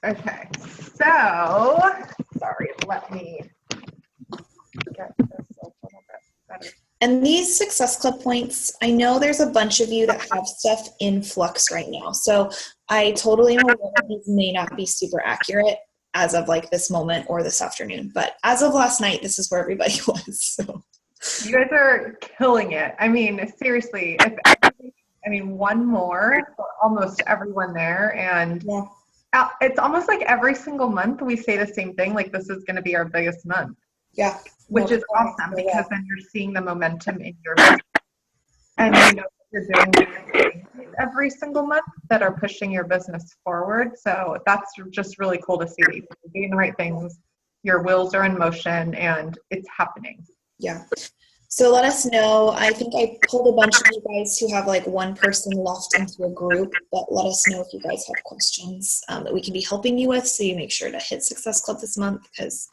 Okay, so, sorry, let me get this a little bit better. And these Success Club points, I know there's a bunch of you that have stuff in flux right now. So I totally know that these may not be super accurate as of like this moment or this afternoon. But as of last night, this is where everybody was. So you guys are killing it. I mean, seriously, one more for almost everyone there. And yeah. It's almost like every single month we say the same thing, like this is going to be our biggest month. Yeah. Which is awesome because then you're seeing the momentum in your business. And you know you're doing things every single month that are pushing your business forward. So that's just really cool to see that you're doing the right things, your wheels are in motion, and it's happening. Yeah. So let us know. I think I pulled a bunch of you guys who have like one person left into a group, but let us know if you guys have questions that we can be helping you with. So you make sure to hit Success Club this month because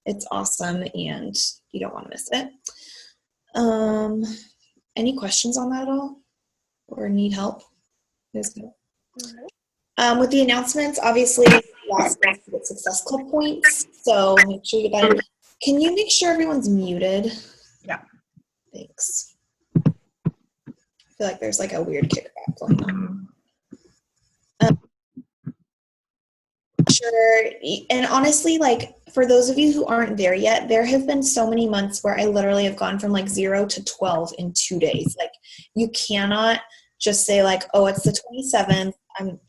it's awesome and you don't want to miss it. Any questions on that at all or need help? With the announcements, obviously last month to get Success Club points. So make sure you get that. Can you make sure everyone's muted? Yeah. Thanks. I feel like there's like a weird kickback going on. Sure. And honestly, like for those of you who aren't there yet, there have been so many months where I literally have gone from like 0 to 12 in 2 days. Like you cannot just say like, oh, it's the 27th.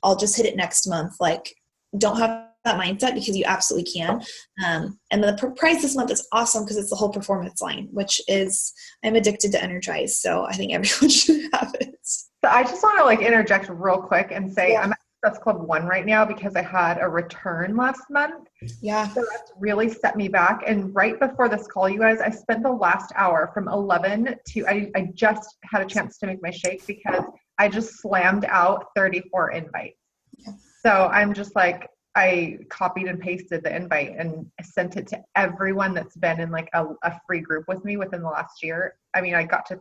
I'll just hit it next month. Like don't have that mindset because you absolutely can. And the prize this month is awesome because it's the whole performance line, which is, I'm addicted to Energize. So I think everyone should have it. So I just want to like interject real quick and say I'm at Success Club 1 right now because I had a return last month. Yeah. So that's really set me back. And right before this call, you guys, I spent the last hour from 11 to, I just had a chance to make my shake because I just slammed out 34 invites. Yeah. So I'm just like, I copied and pasted the invite and sent it to everyone that's been in like a free group with me within the last year. I mean, I got to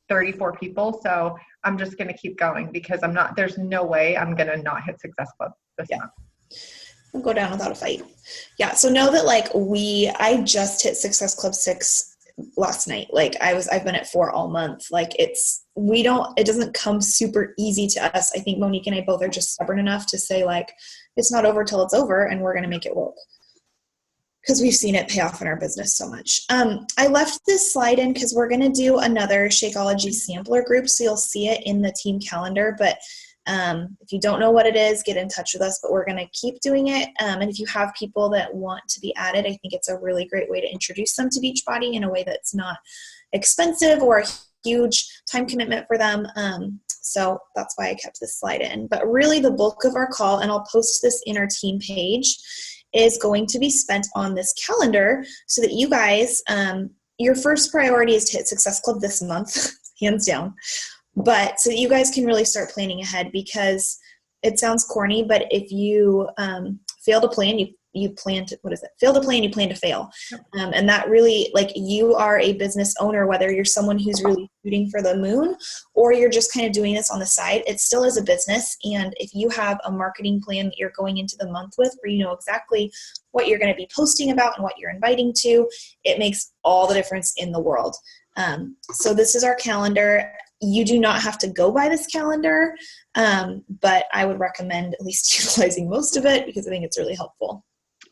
34 people. So I'm just going to keep going because there's no way I'm going to not hit Success Club this month. I'll go down without a fight. Yeah. So know that like I just hit Success Club 6 last night. Like I've been at 4 all month. Like it doesn't come super easy to us. I think Monique and I both are just stubborn enough to say like, it's not over till it's over and we're going to make it work. Because we've seen it pay off in our business so much. I left this slide in because we're going to do another Shakeology sampler group. So you'll see it in the team calendar. But if you don't know what it is, get in touch with us. But we're going to keep doing it. And if you have people that want to be added, I think it's a really great way to introduce them to Beachbody in a way that's not expensive or a huge time commitment for them. So that's why I kept this slide in. But really the bulk of our call, and I'll post this in our team page, is going to be spent on this calendar so that you guys, your first priority is to hit Success Club this month, hands down. But so that you guys can really start planning ahead because it sounds corny, but if you fail to plan, you plan to, fail to plan, you plan to fail. And that really, like you are a business owner, whether you're someone who's really shooting for the moon or you're just kind of doing this on the side, it still is a business. And if you have a marketing plan that you're going into the month with, where you know exactly what you're going to be posting about and what you're inviting to, it makes all the difference in the world. So this is our calendar. You do not have to go by this calendar, but I would recommend at least utilizing most of it because I think it's really helpful.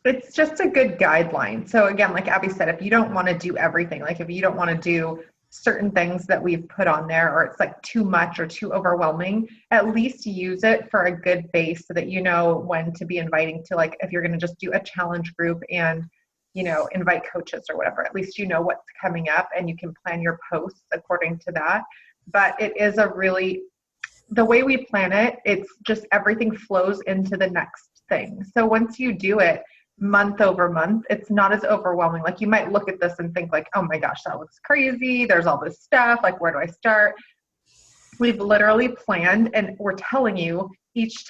It's just a good guideline. So again, like Abby said, if you don't want to do everything, like if you don't want to do certain things that we've put on there, or it's like too much or too overwhelming, at least use it for a good base so that you know when to be inviting to, like if you're going to just do a challenge group and, you know, invite coaches or whatever, at least you know what's coming up and you can plan your posts according to that. But it is the way we plan it, it's just everything flows into the next thing. So once you do it month over month, it's not as overwhelming. Like you might look at this and think like, oh my gosh, that looks crazy. There's all this stuff. Like, where do I start? We've literally planned and we're telling you each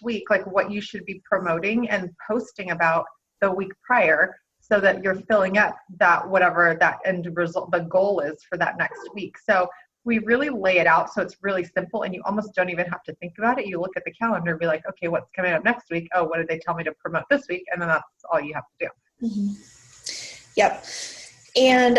week, like what you should be promoting and posting about the week prior so that you're filling up that, whatever that end result, the goal is for that next week. So we really lay it out so it's really simple and you almost don't even have to think about it. You look at the calendar and be like, okay, what's coming up next week? Oh, what did they tell me to promote this week? And then that's all you have to do. Mm-hmm. Yep. And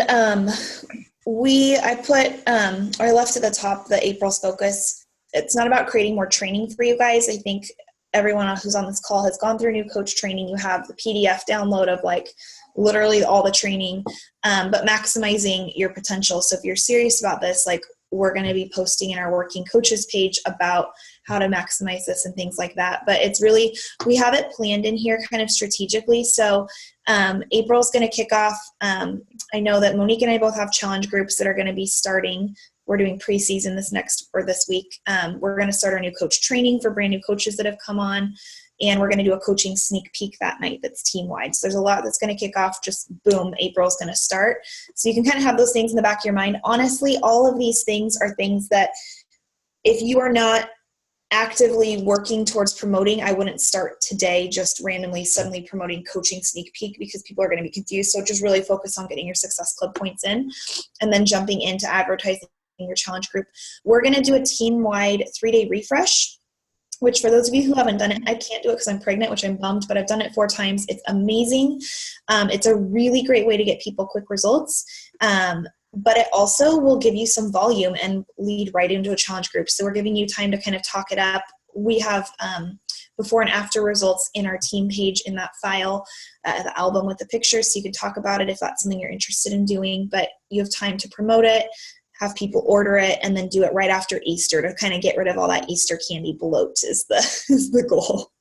I left at the top the April's focus. It's not about creating more training for you guys. I think everyone who's on this call has gone through new coach training. You have the PDF download of like literally all the training, but maximizing your potential. So if you're serious about this, like we're going to be posting in our working coaches page about how to maximize this and things like that. But it's really, we have it planned in here kind of strategically. So April's going to kick off. I know that Monique and I both have challenge groups that are going to be starting. We're doing preseason this week. We're going to start our new coach training for brand new coaches that have come on. And we're going to do a coaching sneak peek that night that's team-wide. So there's a lot that's going to kick off. Just boom, April's going to start. So you can kind of have those things in the back of your mind. Honestly, all of these things are things that if you are not actively working towards promoting, I wouldn't start today just randomly suddenly promoting coaching sneak peek because people are going to be confused. So just really focus on getting your Success Club points in and then jumping into advertising your challenge group. We're going to do a team-wide 3-day refresh, which for those of you who haven't done it, I can't do it because I'm pregnant, which I'm bummed, but I've done it 4 times. It's amazing. It's a really great way to get people quick results. But it also will give you some volume and lead right into a challenge group. So we're giving you time to kind of talk it up. We have before and after results in our team page in that file, the album with the pictures, so you can talk about it if that's something you're interested in doing, but you have time to promote it, have people order it, and then do it right after Easter to kind of get rid of all that Easter candy bloat is the goal.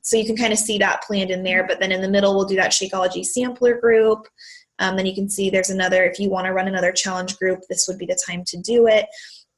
So you can kind of see that planned in there, but then in the middle, we'll do that Shakeology sampler group. Then you can see there's another, if you want to run another challenge group, this would be the time to do it.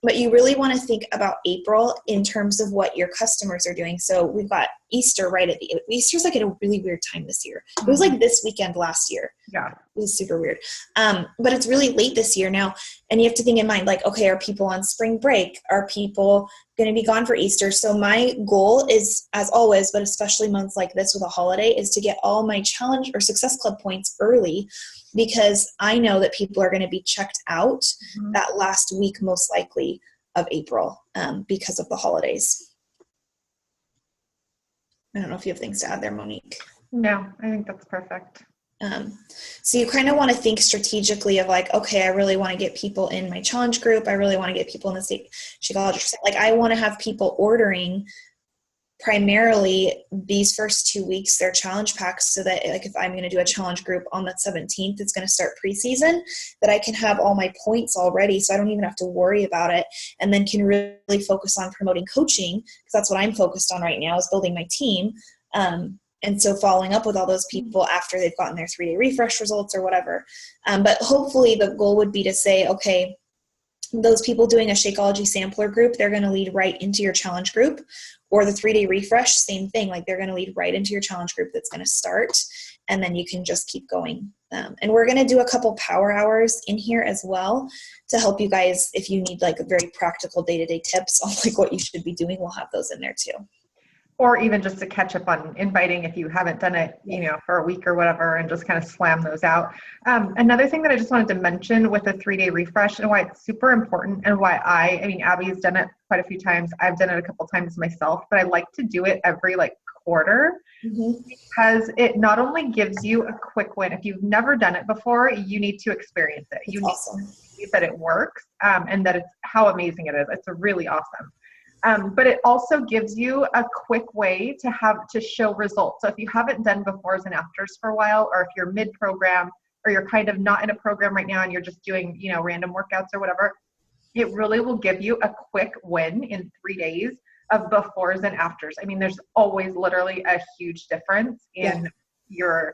But you really want to think about April in terms of what your customers are doing. So we've got Easter right at Easter's like at a really weird time this year. It was like this weekend last year. Yeah. It was super weird. But it's really late this year now. And you have to think in mind, like, okay, are people on spring break? Are people going to be gone for Easter? So my goal is, as always, but especially months like this with a holiday, is to get all my challenge or Success Club points early, because I know that people are going to be checked out that last week, most likely, of April because of the holidays. I don't know if you have things to add there, Monique. No, I think that's perfect. So you kind of want to think strategically of like, okay, I really want to get people in my challenge group. I really want to get people in the Shakeology. Like I want to have people ordering primarily these first 2 weeks, their challenge packs, so that like if I'm going to do a challenge group on the 17th, it's going to start preseason, that I can have all my points already. So I don't even have to worry about it, and then can really focus on promoting coaching, because that's what I'm focused on right now, is building my team. And so following up with all those people after they've gotten their 3-day refresh results or whatever. But hopefully the goal would be to say, okay, those people doing a Shakeology sampler group, they're going to lead right into your challenge group. Or the 3-day refresh, same thing. Like they're going to lead right into your challenge group that's going to start. And then you can just keep going. And we're going to do a couple power hours in here as well to help you guys if you need like a very practical day-to-day tips on like what you should be doing. We'll have those in there too. Or even just to catch up on inviting if you haven't done it, for a week or whatever, and just kind of slam those out. Another thing that I just wanted to mention with the 3-day refresh and why it's super important, and why Abby's done it quite a few times. I've done it a couple times myself, but I like to do it every quarter, because it not only gives you a quick win. If you've never done it before, you need to experience it. You need to see that it works, and that it's how amazing it is. It's really awesome. But it also gives you a quick way to show results. So if you haven't done befores and afters for a while, or if you're mid-program, or you're kind of not in a program right now and you're just doing, random workouts or whatever, it really will give you a quick win in 3 days of befores and afters. I mean, there's always literally a huge difference in your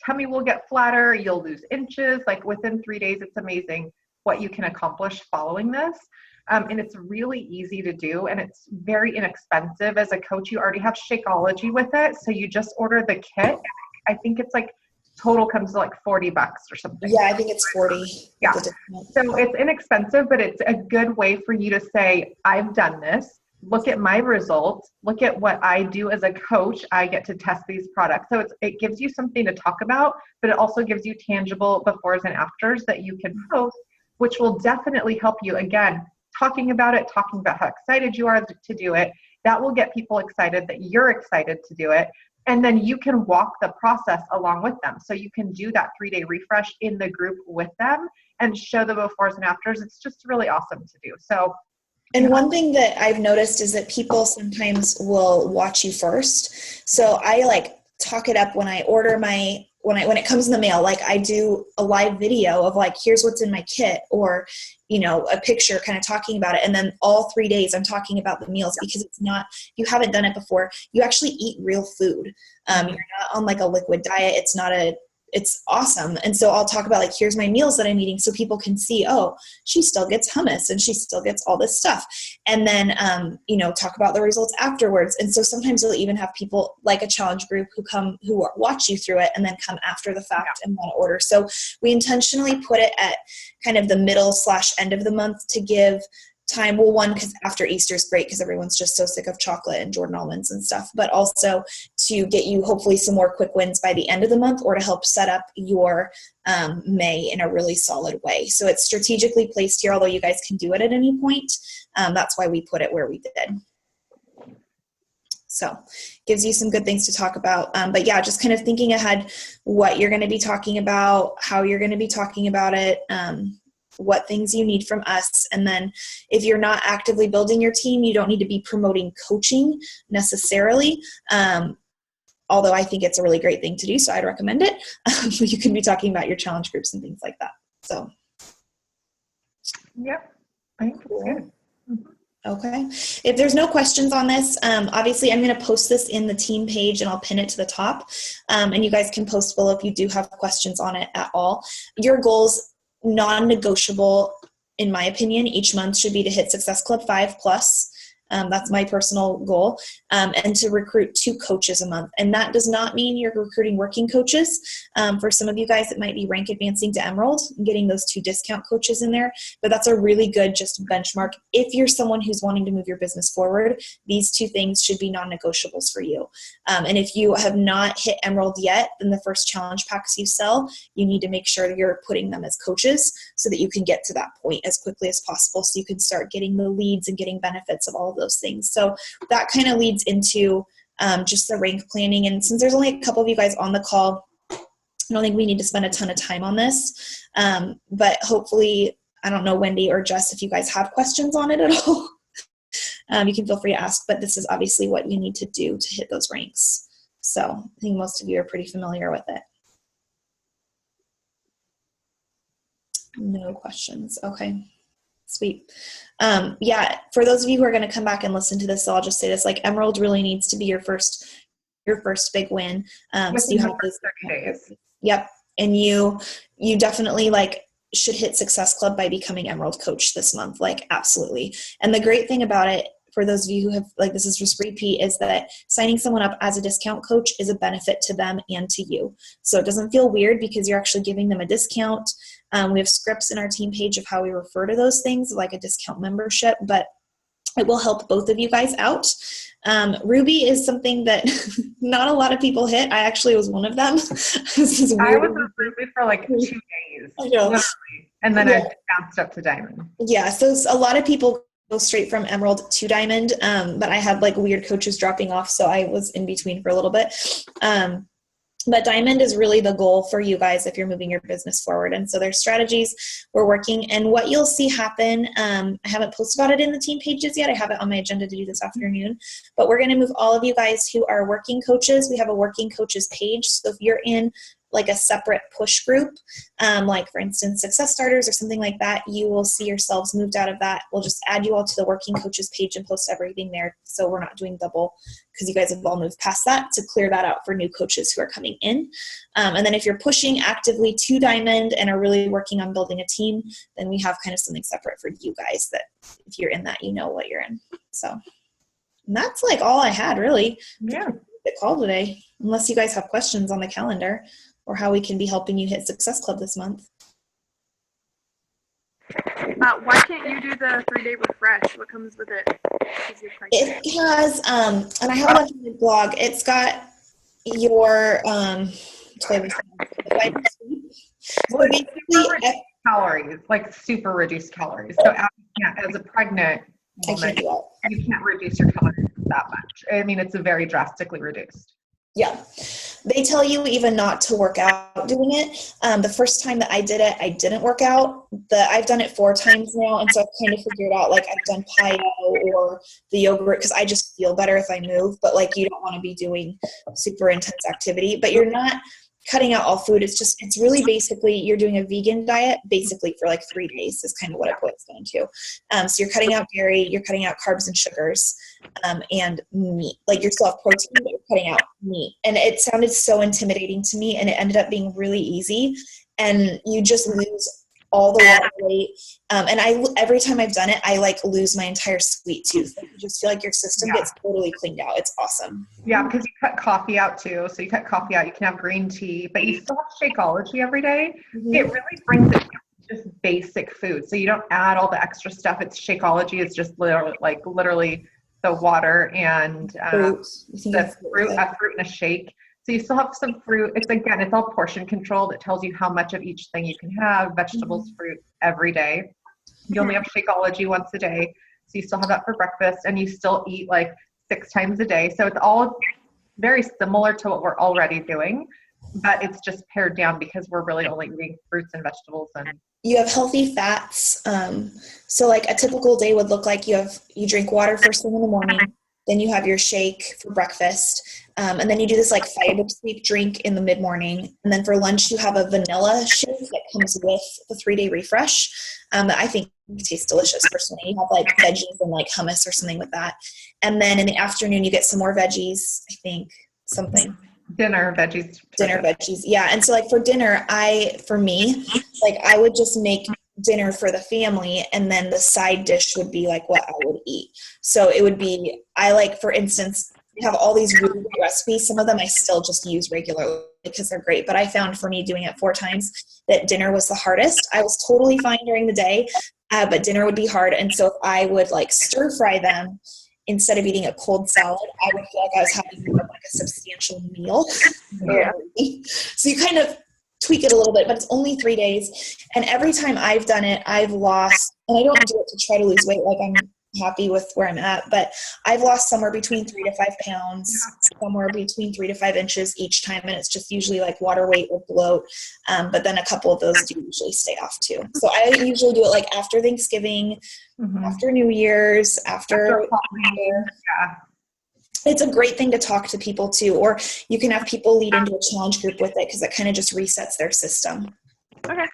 tummy will get flatter, you'll lose inches. Like within 3 days, it's amazing what you can accomplish following this. And it's really easy to do, and it's very inexpensive. As a coach, you already have Shakeology with it, so you just order the kit. I think it's total comes to $40 or something. Yeah, I think it's 40. Yeah. So it's inexpensive, but it's a good way for you to say, I've done this. Look at my results. Look at what I do as a coach. I get to test these products. So it gives you something to talk about, but it also gives you tangible befores and afters that you can post. which will definitely help you. Again, talking about it, talking about how excited you are to do it, that will get people excited that you're excited to do it. And then you can walk the process along with them. So you can do that 3-day refresh in the group with them and show the befores and afters. It's just really awesome to do. So, and one thing that I've noticed is that people sometimes will watch you first. So I like talk it up when I order when it comes in the mail. Like I do a live video of like, here's what's in my kit, or, you know, a picture kind of talking about it. And then all 3 days I'm talking about the meals, because it's not, you haven't done it before. You actually eat real food. You're not on like a liquid diet. It's awesome. And so I'll talk about like, here's my meals that I'm eating, so people can see, oh, she still gets hummus and she still gets all this stuff. And then, you know, talk about the results afterwards. And so sometimes you'll even have people like a challenge group who watch you through it and then come after the fact and want to order. So we intentionally put it at kind of the middle/end of the month to give time. Well, one, because after Easter is great because everyone's just so sick of chocolate and Jordan almonds and stuff, but also to get you hopefully some more quick wins by the end of the month, or to help set up your May in a really solid way. So it's strategically placed here, although you guys can do it at any point. That's why we put it where we did. So gives you some good things to talk about. But yeah, just kind of thinking ahead what you're going to be talking about, how you're going to be talking about it, what things you need from us. And then if you're not actively building your team, you don't need to be promoting coaching necessarily. Although I think it's a really great thing to do, so I'd recommend it. You can be talking about your challenge groups and things like that. So, yep, I think that's good. Okay. If there's no questions on this, obviously I'm going to post this in the team page and I'll pin it to the top. And you guys can post below if you do have questions on it at all. Your goals, non-negotiable, in my opinion, each month should be to hit Success Club 5+. That's my personal goal, and to recruit 2 coaches a month. And that does not mean you're recruiting working coaches. For some of you guys, it might be rank advancing to Emerald and getting those 2 discount coaches in there. But that's a really good just benchmark. If you're someone who's wanting to move your business forward, these 2 things should be non-negotiables for you. And if you have not hit Emerald yet, then the first challenge packs you sell, you need to make sure you're putting them as coaches so that you can get to that point as quickly as possible, so you can start getting the leads and getting benefits of all of those things. So that kind of leads into just the rank planning. And since there's only a couple of you guys on the call, I don't think we need to spend a ton of time on this. But hopefully, I don't know, Wendy or Jess, if you guys have questions on it at all, you can feel free to ask. But this is obviously what you need to do to hit those ranks. So I think most of you are pretty familiar with it. No questions. Okay. Sweet. Yeah, for those of you who are going to come back and listen to this, so I'll just say this, like Emerald really needs to be your first big win. So you have those 30 days. Yep. And you definitely like should hit Success Club by becoming Emerald coach this month. Like absolutely. And the great thing about it, for those of you who have, like, this is just repeat, is that signing someone up as a discount coach is a benefit to them and to you. So it doesn't feel weird because you're actually giving them a discount. We have scripts in our team page of how we refer to those things, like a discount membership, but it will help both of you guys out. Ruby is something that not a lot of people hit. I actually was one of them. This is I weird. was on Ruby for like 2 days. I know. Literally. And then I bounced up to Diamond. Yeah, so a lot of people go straight from Emerald to Diamond, but I had like weird coaches dropping off, so I was in between for a little bit. But Diamond is really the goal for you guys if you're moving your business forward. And so there's strategies we're working. And what you'll see happen, I haven't posted about it in the team pages yet. I have it on my agenda to do this afternoon. But we're going to move all of you guys who are working coaches. We have a working coaches page. So if you're in like a separate push group, like for instance, Success Starters or something like that, you will see yourselves moved out of that. We'll just add you all to the working coaches page and post everything there. So we're not doing double, because you guys have all moved past that, to clear that out for new coaches who are coming in. And then if you're pushing actively to Diamond and are really working on building a team, then we have kind of something separate for you guys that if you're in that, you know what you're in. So and that's like all I had really. Yeah. The call today, unless you guys have questions on the calendar or how we can be helping you hit Success Club this month. Why can't you do the 3-day refresh? What comes with it? It has, and I have it on my blog. It's got your, so basically, calories, like super reduced calories. So as a pregnant I woman, can't do that. you can't reduce your calories that much. I mean, it's a very drastically reduced. Yeah. They tell you even not to work out doing it. The first time that I did it, I didn't work out. I've done it 4 times now. And so I've kind of figured out, like, I've done paleo or the yogurt because I just feel better if I move. But, like, you don't want to be doing super intense activity. But you're not cutting out all food. It's really basically you're doing a vegan diet basically for like 3 days is kind of what it boils down to. So you're cutting out dairy, you're cutting out carbs and sugars, and meat. Like you still have protein, but you're cutting out meat. And it sounded so intimidating to me, and it ended up being really easy. And you just lose all the water weight. And every time I've done it, I like lose my entire sweet tooth. You just feel like your system gets totally cleaned out. It's awesome. Yeah, because you cut coffee out too. So you cut coffee out, you can have green tea, but you still have Shakeology every day. Mm-hmm. It really brings it down to just basic food. So you don't add all the extra stuff. It's Shakeology. It's just literally the water and the fruit, a fruit and a shake. So you still have some fruit. It's all portion controlled. It tells you how much of each thing you can have, vegetables, fruit every day. You only have Shakeology once a day. So you still have that for breakfast, and you still eat like 6 times a day. So it's all very similar to what we're already doing, but it's just pared down because we're really only eating fruits and vegetables. And you have healthy fats. So like a typical day would look like you drink water first thing in the morning, then you have your shake for breakfast, and then you do this like fiber sweet drink in the mid-morning, and then for lunch you have a vanilla shake that comes with the 3-day refresh that I think tastes delicious personally. You have like veggies and like hummus or something with that, and then in the afternoon you get some more veggies. I think something dinner veggies. Yeah. And so like for dinner, for me, like I would just make dinner for the family, and then the side dish would be like what I would eat. So it would be, for instance, we have all these really great recipes. Some of them I still just use regularly because they're great, but I found for me doing it 4 times that dinner was the hardest. I was totally fine during the day, but dinner would be hard. And so if I would like stir fry them instead of eating a cold salad, I would feel like I was having more of like a substantial meal. Yeah. So you kind of tweak it a little bit, but it's only 3 days. And every time I've done it, I've lost, and I don't do it to try to lose weight. Like I'm happy with where I'm at, but I've lost somewhere between 3 to 5 pounds, somewhere between 3 to 5 inches each time. And it's just usually like water weight or bloat. But then a couple of those do usually stay off too. So I usually do it like after Thanksgiving, after New Year's, after It's a great thing to talk to people too, or you can have people lead into a challenge group with it because it kind of just resets their system. Okay.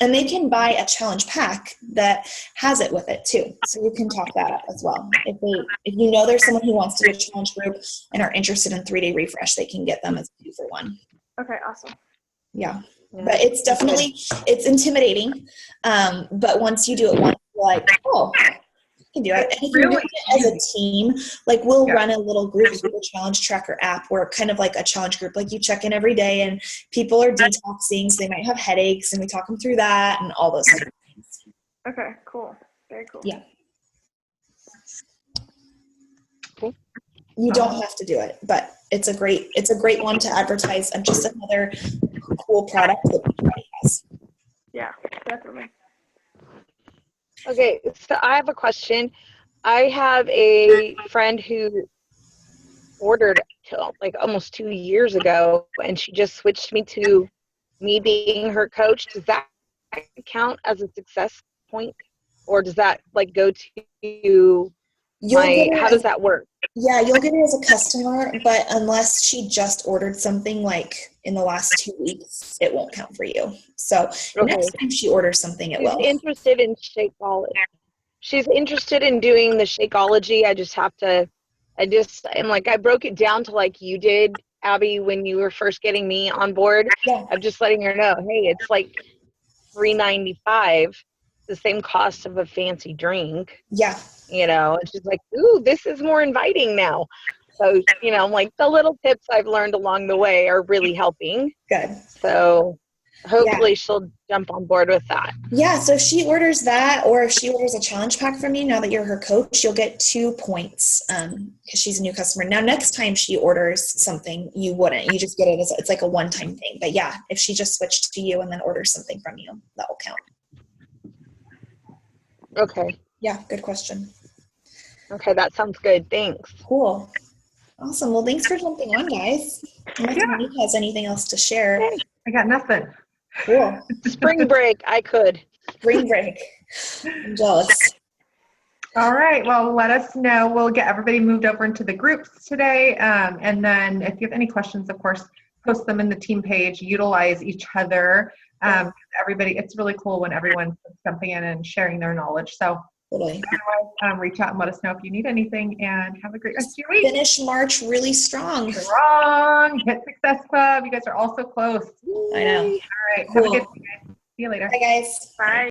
And they can buy a challenge pack that has it with it too. So you can talk that up as well. If you know there's someone who wants to do a challenge group and are interested in 3-day refresh, they can get them as a 2-for-1. Okay, awesome. Yeah. But it's definitely, it's intimidating. But once you do it once, you're like, oh, I can do it. And if you're doing it as a team, like we'll run a little group through the Challenge Tracker app where kind of like a challenge group, like you check in every day and people are detoxing, so they might have headaches and we talk them through that and all those kind of things. Okay, cool. Very cool. Yeah. Cool. You don't have to do it, but it's a great one to advertise and just another cool product that everybody has. Yeah, definitely. Okay, so I have a question. I have a friend who ordered like almost 2 years ago, and she just switched me to me being her coach. Does that count as a success point, or does that like go to how does that work? Yeah, you'll get it as a customer, but unless she just ordered something like in the last 2 weeks, it won't count for you. So next time she orders something, it will. She's interested in Shakeology. She's interested in doing the Shakeology. I'm like, I broke it down to like you did, Abby, when you were first getting me on board. Yeah. I'm just letting her know, hey, it's like $3.95, the same cost of a fancy drink. Yeah. And she's like, ooh, this is more inviting now. So, I'm like, the little tips I've learned along the way are really helping. Good. So hopefully she'll jump on board with that. Yeah, so if she orders that, or if she orders a challenge pack from you, now that you're her coach, you'll get 2 points because she's a new customer. Now, next time she orders something, you wouldn't. You just get it it's like a one-time thing. But yeah, if she just switched to you and then orders something from you, that will count. Okay. Yeah, good question. Okay, that sounds good. Thanks. Cool. Awesome. Well, thanks for jumping on, guys. Unless Yeah. Monique has anything else to share. Okay. I got nothing. Cool. Spring break, I could. Spring break. I'm jealous. All right. Well, let us know. We'll get everybody moved over into the groups today. And then if you have any questions, of course, post them in the team page, utilize each other. Everybody, it's really cool when everyone's jumping in and sharing their knowledge. So Totally. otherwise, reach out and let us know if you need anything, and have a great rest of your week. Finish March really strong. Strong. Hit Success Club. You guys are all so close. I know. All right. Cool. Have a good day. See you later. Bye, guys. Bye.